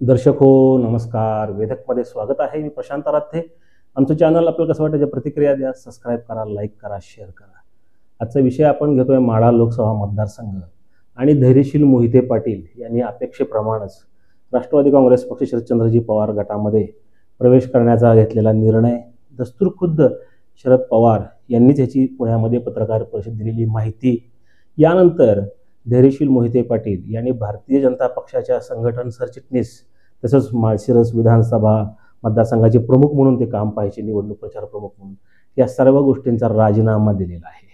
दर्शक हो, नमस्कार. वेधकमध्ये स्वागत आहे. मी प्रशांत आराध्ये. आमचं चॅनल आपल्याला कसं वाटतं, प्रतिक्रिया द्या, सबस्क्राईब करा, लाईक करा, शेअर करा. आजचा विषय आपण घेतोय माढा लोकसभा मतदारसंघ आणि धैर्यशील मोहिते पाटील यांनी अपेक्षेप्रमाणेच राष्ट्रवादी काँग्रेस पक्ष शरदचंद्रजी पवार गटामध्ये प्रवेश करण्याचा घेतलेला निर्णय. दस्तूर खुद्द शरद पवार यांनीच याची पुण्यामध्ये पत्रकार परिषद दिलेली माहिती. यानंतर धैर्यशील मोहिते पाटील यांनी भारतीय जनता पक्षाच्या संघटन सरचिटणीस तसंच माळशिरस विधानसभा मतदारसंघाचे प्रमुख म्हणून ते काम पाहायचे, निवडणूक प्रचार प्रमुख म्हणून. या सर्व गोष्टींचा राजीनामा दिलेला आहे.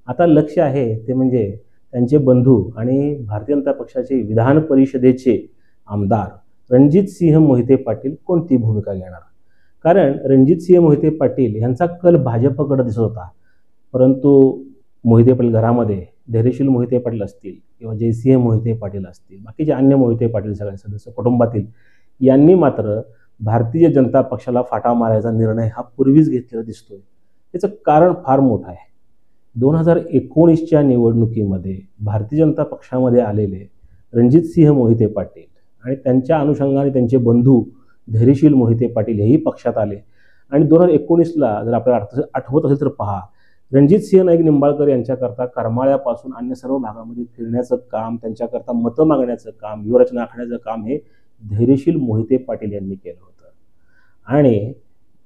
आता लक्ष आहे ते म्हणजे त्यांचे बंधू आणि भारतीय जनता पक्षाचे विधान परिषदेचे आमदार रणजितसिंह मोहिते पाटील कोणती भूमिका घेणार. कारण रणजितसिंह मोहिते पाटील यांचा कल भाजपकडे दिसत होता, परंतु मोहिते पाटील घरामध्ये धैर्यशील मोहिते पाटील असतील किंवा जयसिंह मोहिते पाटील असतील, बाकीचे अन्य मोहिते पाटील सगळे सदस्य कुटुंबातील यांनी मात्र भारतीय जनता पक्षाला फाटा मारायचा निर्णय हा पूर्वीच घेतलेला दिसतोय. याचं कारण फार मोठं आहे. 2019च्या निवडणुकीमध्ये भारतीय जनता पक्षामध्ये आलेले रणजितसिंह मोहिते पाटील आणि त्यांच्या अनुषंगाने त्यांचे बंधू धैर्यशील मोहिते पाटील हेही पक्षात आले. आणि 2019ला जर आपल्याला आठवत असेल तर पहा, रणजितसिंह नाईक निंबाळकर यांच्याकरता करमाळ्यापासून अन्य सर्व भागामध्ये फिरण्याचं काम, त्यांच्याकरता मतं मागण्याचं काम, व्यूहरचना आखण्याचं काम हे धैर्यशील मोहिते पाटील यांनी केलं होतं आणि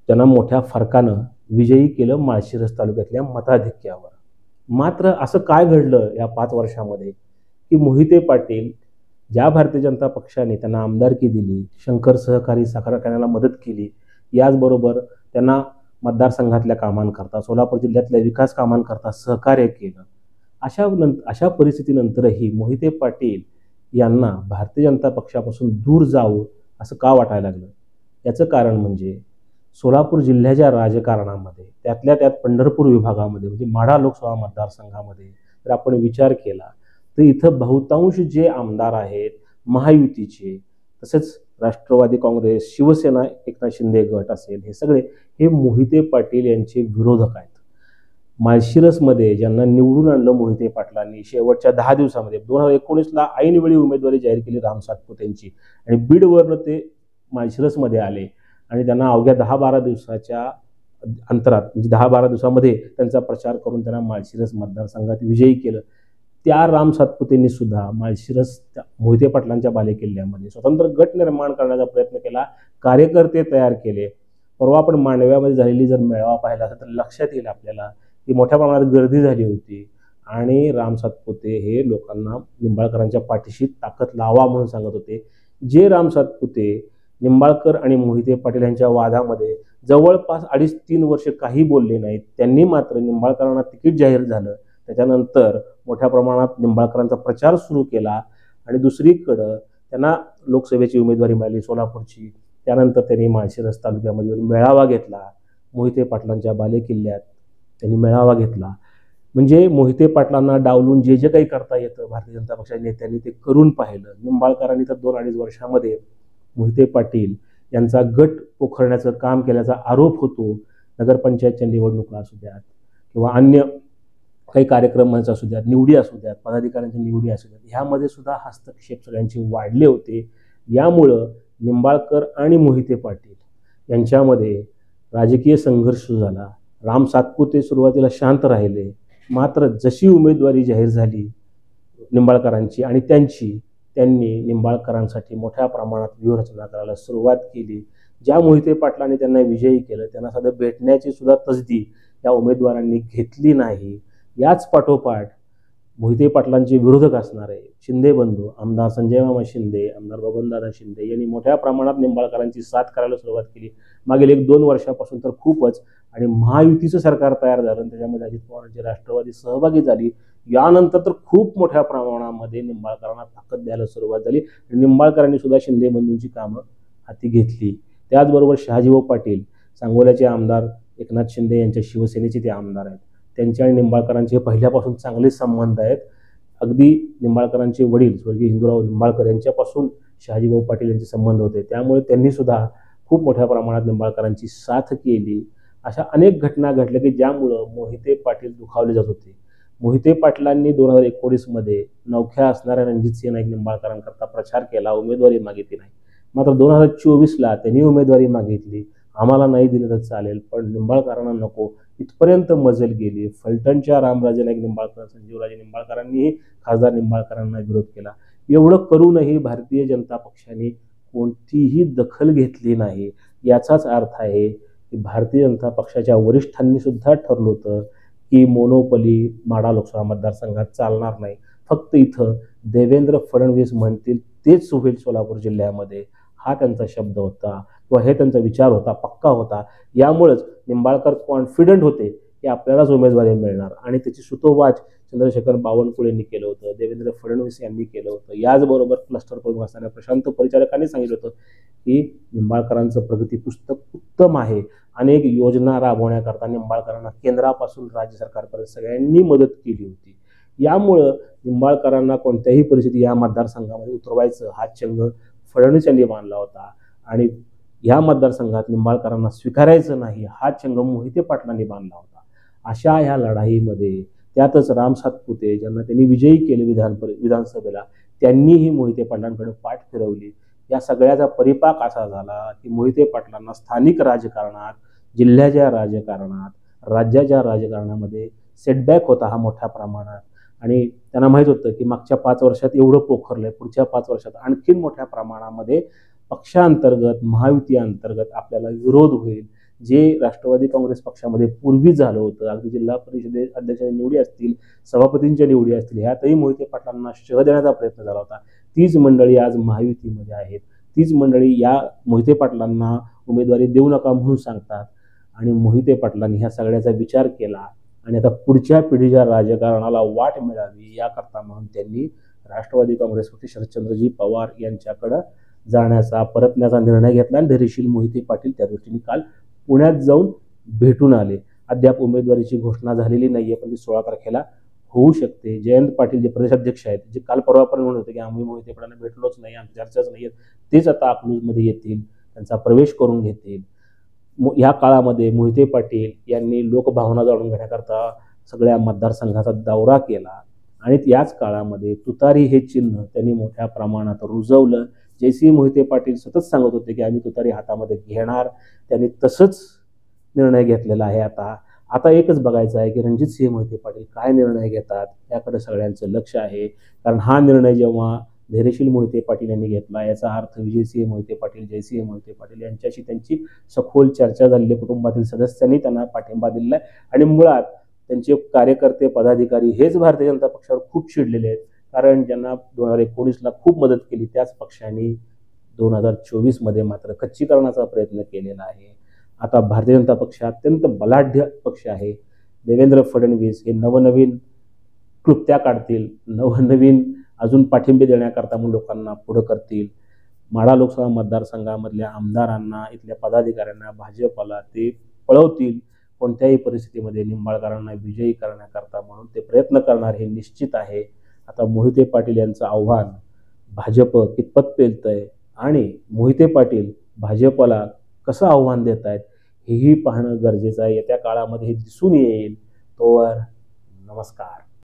त्यांना मोठ्या फरकानं विजयी केलं माळशिरस तालुक्यातल्या मताधिक्यावर. मात्र असं काय घडलं या 5 वर्षामध्ये की मोहिते पाटील ज्या भारतीय जनता पक्षाने त्यांना आमदारकी दिली, शंकर सहकारी साखर कारखान्याला मदत केली, याचबरोबर त्यांना मतदारसंघातल्या कामांकरता, सोलापूर जिल्ह्यातल्या विकास कामांकरता सहकार्य केलं, अशा परिस्थितीनंतरही मोहिते पाटील यांना भारतीय जनता पक्षापासून दूर जावं असं का वाटायला लागलं. याचं कारण म्हणजे सोलापूर जिल्ह्याच्या राजकारणामध्ये, त्यातल्या त्यात पंढरपूर विभागामध्ये म्हणजे माढा लोकसभा मतदारसंघामध्ये जर आपण विचार केला तर इथं बहुतांश जे आमदार आहेत महायुतीचे, तसेच राष्ट्रवादी काँग्रेस, शिवसेना, एकनाथ शिंदे गट असेल, हे सगळे हे मोहिते पाटील यांचे विरोधक आहेत. माळशिरसमध्ये ज्यांना निवडून आणलं मोहिते पाटलांनी शेवटच्या 10 दिवसामध्ये 2019ला ऐनवेळी उमेदवारी जाहीर केली राम सातपुते यांची आणि बीडवरनं ते माळशिरसमध्ये आले आणि त्यांना अवघ्या 10-12 दिवसाच्या अंतरात म्हणजे 10-12 दिवसामध्ये त्यांचा प्रचार करून त्यांना माळशिरस मतदारसंघात विजयी केलं. त्या राम सातपुतेंनी सुद्धा माळशिरस मोहिते पाटलांच्या बालेकिल्ल्यामध्ये स्वतंत्र गट निर्माण करण्याचा प्रयत्न केला, कार्यकर्ते तयार केले. परवा आपण मांडव्यामध्ये झालेली जर मेळावा पाहिला असेल तर लक्षात येईल आपल्याला की मोठ्या प्रमाणात गर्दी झाली होती आणि राम सातपुते हे लोकांना निंबाळकरांच्या पाठीशी ताकद लावा म्हणून सांगत होते. जे राम सातपुते निंबाळकर आणि मोहिते पाटील यांच्या वादामध्ये जवळपास 2.5-3 वर्ष काही बोलले नाहीत, त्यांनी मात्र निंबाळकरांना तिकीट जाहीर झालं, त्याच्यानंतर मोठ्या प्रमाणात निंबाळकरांचा प्रचार सुरू केला आणि दुसरीकडं त्यांना लोकसभेची उमेदवारी मिळाली सोलापूरची. त्यानंतर त्यांनी माळशिरस तालुक्यामध्ये मेळावा घेतला, मोहिते पाटलांच्या बालेकिल्ल्यात त्यांनी मेळावा घेतला. म्हणजे मोहिते पाटलांना डावलून जे जे काही करता येतं भारतीय जनता पक्षाच्या नेत्यांनी ते करून पाहिलं. निंबाळकरांनी तर 2-2.5 वर्षामध्ये मोहिते पाटील यांचा गट पोखरण्याचं काम केल्याचा आरोप होतो. नगरपंचायतच्या निवडणुका असू द्यात किंवा अन्य काही कार्यक्रमांचा असू द्यात, निवडी असू द्यात, पदाधिकाऱ्यांच्या निवडी असू द्यात, ह्यामध्ये सुद्धा हस्तक्षेप सगळ्यांचे वाढले होते. यामुळं निंबाळकर आणि मोहिते पाटील यांच्यामध्ये राजकीय संघर्ष झाला. राम सातपुते सुरुवातीला शांत राहिले, मात्र जशी उमेदवारी जाहीर झाली निंबाळकरांची आणि त्यांनी निंबाळकरांसाठी मोठ्या प्रमाणात व्यूहरचना करायला सुरुवात केली. ज्या मोहिते पाटलांनी त्यांना विजयी केलं त्यांना साधं भेटण्याची सुद्धा तसदी या उमेदवारांनी घेतली नाही. याच पाठोपाठ मोहिते पाटलांचे विरोधक असणारे शिंदे बंधू आमदार संजय मामा शिंदे, आमदार बबनदादा शिंदे यांनी मोठ्या प्रमाणात निंबाळकरांची साथ करायला सुरुवात केली मागील 1-2 वर्षापासून तर खूपच. आणि महायुतीचं सरकार तयार झालं आणि त्याच्यामध्ये अजित पवारांची राष्ट्रवादी सहभागी झाली. यानंतर तर खूप मोठ्या प्रमाणामध्ये निंबाळकरांना ताकद द्यायला सुरुवात झाली. निंबाळकरांनी सुद्धा शिंदे बंधूंची कामं हाती घेतली. त्याचबरोबर शहाजीभाऊ पाटील सांगोल्याचे आमदार एकनाथ शिंदे यांच्या शिवसेनेचे ते आमदार आहेत, त्यांचे आणि निंबाळकरांचे पहिल्यापासून चांगले संबंध आहेत. अगदी निंबाळकरांचे वडील स्वर्गीय हिंदूराव निंबाळकर यांच्यापासून शहाजीभाऊ पाटील यांचे संबंध होते, त्यामुळे त्यांनी सुद्धा खूप मोठ्या प्रमाणात निंबाळकरांची साथ केली. अशा अनेक घटना घडल्या की ज्यामुळं मोहिते पाटील दुखावले जात होते. मोहिते पाटलांनी 2019 मध्ये नवख्या असणाऱ्या रणजितसिंह नाईक निंबाळकरांकरता प्रचार केला, उमेदवारी मागितली नाही. मात्र 2024ला त्यांनी उमेदवारी मागितली. आम्हाला नाही दिलं तर चालेल, पण निंबाळकरांना नको इथपर्यंत मजल गेली. फलटणच्या रामराजे नाईक निंबाळकर, संजीवराजे निंबाळकरांनीही खासदार निंबाळकरांना विरोध केला. एवढं करूनही भारतीय जनता पक्षाने कोणतीही दखल घेतली नाही. याचाच अर्थ आहे की भारतीय जनता पक्षाच्या वरिष्ठांनी सुद्धा ठरलं होतं की मोनोपली माढा लोकसभा मतदारसंघात चालणार नाही. फक्त इथं देवेंद्र फडणवीस म्हणतील तेच होईल सोलापूर जिल्ह्यामध्ये, हा त्यांचा शब्द होता किंवा हे त्यांचा विचार होता, पक्का होता. यामुळेच निंबाळकर कॉन्फिडंट होते की आपल्यालाच उमेदवारी मिळणार आणि त्याची सुतोवाच चंद्रशेखर बावनकुळेंनी केलं होतं, देवेंद्र फडणवीस यांनी केलं होतं. याचबरोबर क्लस्टर प्रमुख असणाऱ्या प्रशांत परिचारकांनी सांगितलं होतं की निंबाळकरांचं प्रगती पुस्तक उत्तम आहे. अनेक योजना राबवण्याकरता निंबाळकरांना केंद्रापासून राज्य सरकारपर्यंत सगळ्यांनी मदत केली होती. यामुळं निंबाळकरांना कोणत्याही परिस्थिती या मतदारसंघामध्ये उतरवायचं हा चंग फडणवीस यांनी बांधला होता आणि या मतदारसंघात निंबाळकरांना स्वीकारायचं नाही हा चंग मोहिते पाटलांनी बांधला होता. अशा ह्या लढाईमध्ये त्यातच राम सातपुते ज्यांना त्यांनी विजयी केले विधानसभेला, त्यांनीही मोहिते पाटलांकडे पाठ फिरवली. या सगळ्याचा परिपाक असा झाला की मोहिते पाटलांना स्थानिक राजकारणात, जिल्ह्याच्या राजकारणात, राज्याच्या राजकारणामध्ये सेटबॅक होता हा मोठ्या प्रमाणात आणि त्यांना माहीत होतं की मागच्या 5 वर्षात एवढं पोखरलंय, पुढच्या 5 वर्षात आणखीन मोठ्या प्रमाणामध्ये पक्षांतर्गत, महायुतीअंतर्गत आपल्याला विरोध होईल. जे राष्ट्रवादी काँग्रेस पक्षामध्ये पूर्वी झालं होतं, अगदी जिल्हा परिषदे अध्यक्षांच्या निवडी असतील, सभापतींच्या निवडी असतील, ह्यातही मोहिते पाटलांना शह देण्याचा प्रयत्न झाला होता. तीच मंडळी आज महायुतीमध्ये आहेत. तीच मंडळी या मोहिते पाटलांना उमेदवारी देऊ नका म्हणून सांगतात आणि मोहिते पाटलांनी ह्या सगळ्याचा विचार केला आणि आता पुढच्या पिढीच्या राजकारणाला वाट मिळावी याकरता म्हणून त्यांनी राष्ट्रवादी काँग्रेस पक्ष शरदचंद्रजी पवार यांच्याकडं जाण्याचा, परतण्याचा निर्णय घेतला आणि धैर्यशील मोहिते पाटील त्या दृष्टीने काल पुण्यात जाऊन भेटून आले. अद्याप उमेदवारीची घोषणा झालेली नाहीये, पण ती 16 तारखेला होऊ शकते. जयंत पाटील जे प्रदेशाध्यक्ष आहेत, जे काल परवापर्यंत म्हणत होते की आम्ही मोहिते पाटलांना भेटलोच नाही, आमची चर्चाच नाही, तेच आता अकलूजमध्ये येतील, त्यांचा प्रवेश करून घेतील. या काळामध्ये मोहिते पाटील यांनी लोकभावना जाणून घेण्याकरता सगळ्या मतदारसंघाचा दौरा केला आणि याच काळामध्ये तुतारी हे चिन्ह त्यांनी मोठ्या प्रमाणात रुजवलं. जयसिंह मोहिते पाटील सतत सांगत होते की आम्ही तुतारी हातामध्ये घेणार. त्यांनी तसंच निर्णय घेतलेला आहे. आता एकच बघायचं आहे की रणजितसिंह मोहिते पाटील काय निर्णय घेतात, याकडे सगळ्यांचं लक्ष आहे. कारण हा निर्णय जेव्हा धैर्यशील मोहिते पाटील यांनी घेतला, याचा अर्थ विजयसिंह मोहिते पाटील, जयसिंह मोहिते पाटील यांच्याशी त्यांची सखोल चर्चा झालेली, कुटुंबातील सदस्यांनी त्यांना पाठिंबा दिलेला आहे आणि मुळात त्यांचे कार्यकर्ते, पदाधिकारी हेच भारतीय जनता पक्षावर खूप चिडलेले आहेत. कारण ज्यांना 2019ला खूप मदत केली त्याच पक्षांनी 2024मध्ये मात्र खच्चीकरणाचा प्रयत्न केलेला आहे. आता भारतीय जनता पक्ष अत्यंत बलाढ्य पक्ष आहे. देवेंद्र फडणवीस हे नवनवीन कृत्या काढतील, नवनवीन अजून पाठिंबे देण्याकरता म्हणून लोकांना पुढं करतील. माढा लोकसभा मतदारसंघामधल्या आमदारांना, इथल्या पदाधिकाऱ्यांना, भाजपला ते पळवतील. कोणत्याही परिस्थितीमध्ये निंबाळकरांना विजयी करण्याकरता म्हणून ते प्रयत्न करणार हे निश्चित आहे. आता मोहिते पाटील यांचं आव्हान भाजप कितपत पेलतंय आणि मोहिते पाटील भाजपला कसं आव्हान देत आहेत हेही पाहणं गरजेचं आहे. येत्या काळामध्ये हे दिसून येईल. तोवर नमस्कार.